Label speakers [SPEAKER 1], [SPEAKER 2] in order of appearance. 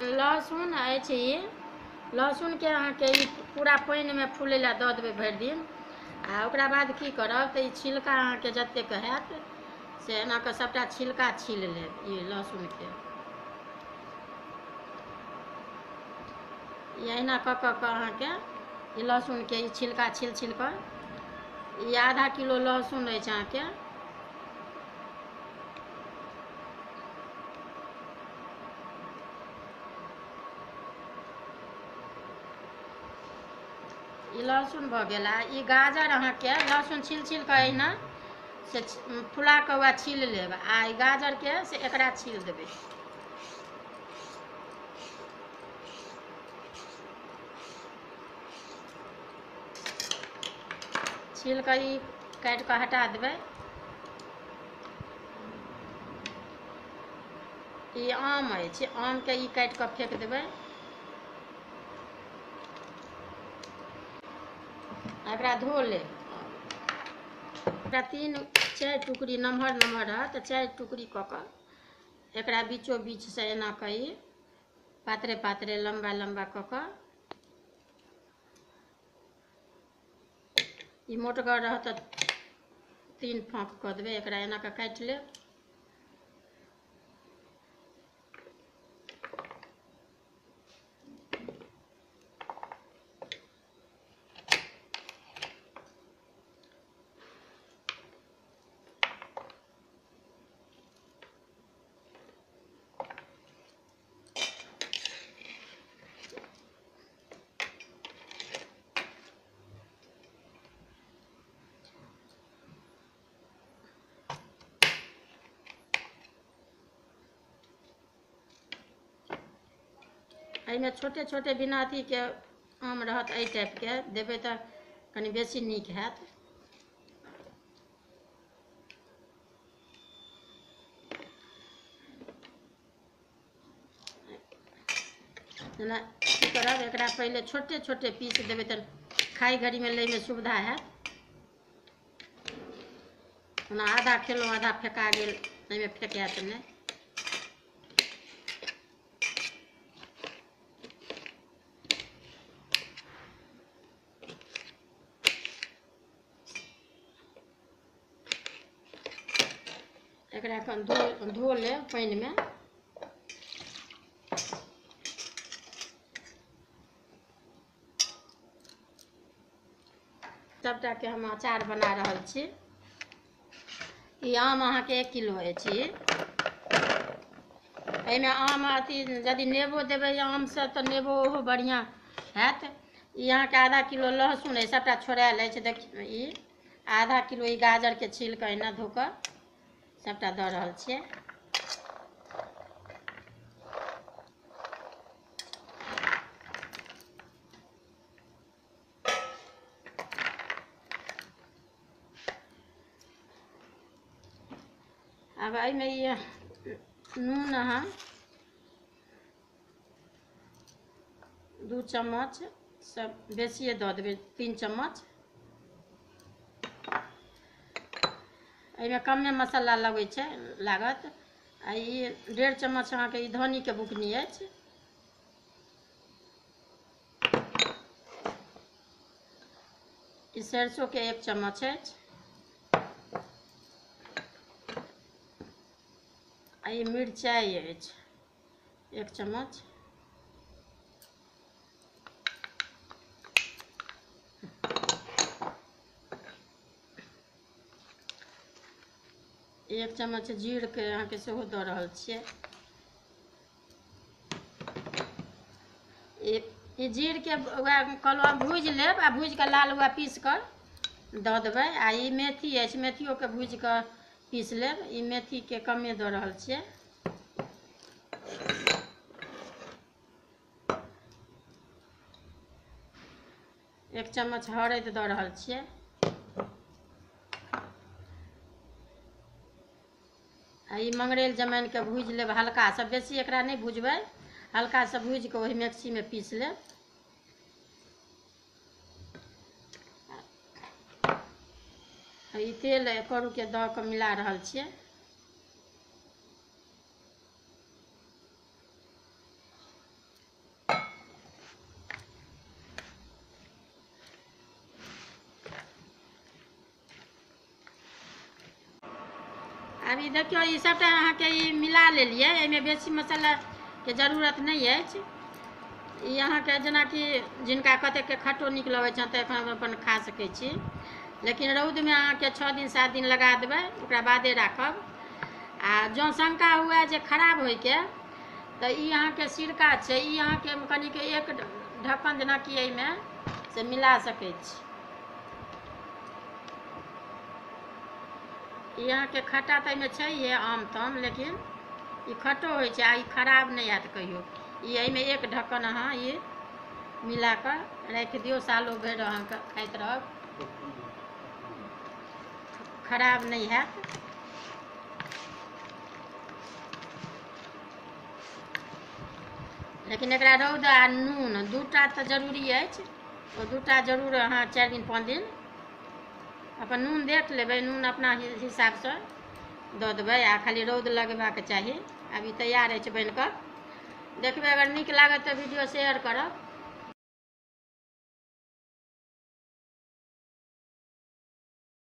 [SPEAKER 1] लहसुन अछि लहसुन के अहाँके ई पूरा पानि में फूलै ला दऽ देबै भरि दिन आ ओकरा बाद की करब तऽ ई छिलका अहाँके जतेक हैत से एना कऽ सबटा छिलका छील लेब ई लहसुन के अहिना कऽ कऽ अहाँके ई लहसुन के ई छिलका छील कऽ ई आधा किलो लहसुन अछि अहाँके ई लहसुन भऽ गेल आ ई गाजर अहाँके लहसुन छील कऽ अहिना से फुला कऽ वएह छील लेब आ ई गाजर के से एकरा छील देबै छील कऽ ई काटि कऽ हटा देबै ई आम अछि आम के ई काटि कऽ फेंक देबै एकरा धो लेब एकरा 3-4 टुकड़ी नमहर रहत तऽ 4 टुकड़ी कऽ कऽ एकरा बीचो बीच से एना कऽ ई पातरे लम्बा कऽ कऽ ई मोटगर रहत तऽ 3 फाँक कऽ देबै एकरा एना कऽ काटि लेब एहिमे छोटे छोटे बिना अथी के आम रहत एहि टाइप के देबै तऽ कनि बेसी नीक हैत जेना की करब एकरा पहिले छोटे छोटे पीस देबै तऽ खाइ घड़ी में लै में सुविधा हैत ओना आधा खेलहुँ आधा फेका गेल एहिमे फेकायत नहि एकरा एखन धो लेब पानि में सबटा के हम अचार बना रहल छी ई आम अहाँके 1 किलो अछि एहिमे आम अथी यदि नेबो देबै आम से तऽ नेबो ओहो बढ़िआँ हैत ई अहाँके आधा किलो लहसुन अछि सबटा छोड़ायल अछि देखियौ ई आधा किलो ई गाजर के छील कऽ एना धो कऽ सबटा दऽ रहल छियै अब एहिमे ई नून अहाँ 2 चम्मच सब बेसिए दऽ देबै 3 चम्मच एहिमे कमे मसाला लगै छै लागत आ ई 1.5 चम्मच अहाँके ई धनी के बुकनी अछि ई सरसों के 1 चम्मच अछि आ ई मिरचाइ अछि 1 चम्मच एक चम्मच जीर के अहाँके सेहो दऽ रहल छियै ई जीर के वएह कहलहुँ भूजि लेब आ भूजि कऽ लाल वएह पीस कऽ दऽ देबै आ ई मेथी अछि मेथियो के भूजि कऽ पीस लेब ई मेथी के कमे दऽ रहल छियै 1 चम्मच हरैद दऽ रहल छियै आ ई मंगरैल जमाइन के भूजि लेब हल्का सा बेसी एकरा नहीं भूजबै हल्का सा भूजि कऽ वही मिक्सी में पीस लेब ई तेल करू के दऽ कऽ मिला रहल छियै अभी देखियो ई सबटा अहाँके ई मिला लेलियै, एहिमे बेसी मसालाके जरूरत नहि अछि। ई अहाँके जेनाकि जिनका कतेकके खट्टो नीक लगै छनि तऽ एखन अपन खा सकै छी, लेकिन रौदमे अहाँके 6 दिन 7 दिन लगा देबै, ओकरा बादे राखब। आ जँ शंका हुए जे खराब होइके तऽ ई अहाँके सिरका छै, ई अहाँके कनिक एक ढक्कन जेनाकि एहिमे से मिला सकै छी। ई अहाँके खट्टा तऽ एहिमे छैहे आम ताम, लेकिन ई खट्टो होइ छै आ ई खराब नहि हैत कहियो। ई एहिमे एक ढक्कन अहाँ ई मिला कऽ राखि दियौ, सालो भरि अहाँके खाइत रहब, खराब नहीं हैत। लेकिन एकरा रौद आ नून दूटा तऽ जरूरी अछि, ओ दूटा जरूर अहाँ 4 दिन 5 दिन अपन नून देख लेबै, नून अपना हिसाबसँ दऽ देबै आ खाली रौद लगबाक चाही। अभी तैयार अछि बनि कऽ, देखबै अगर नीक लागत तऽ वीडियो शेयर करब।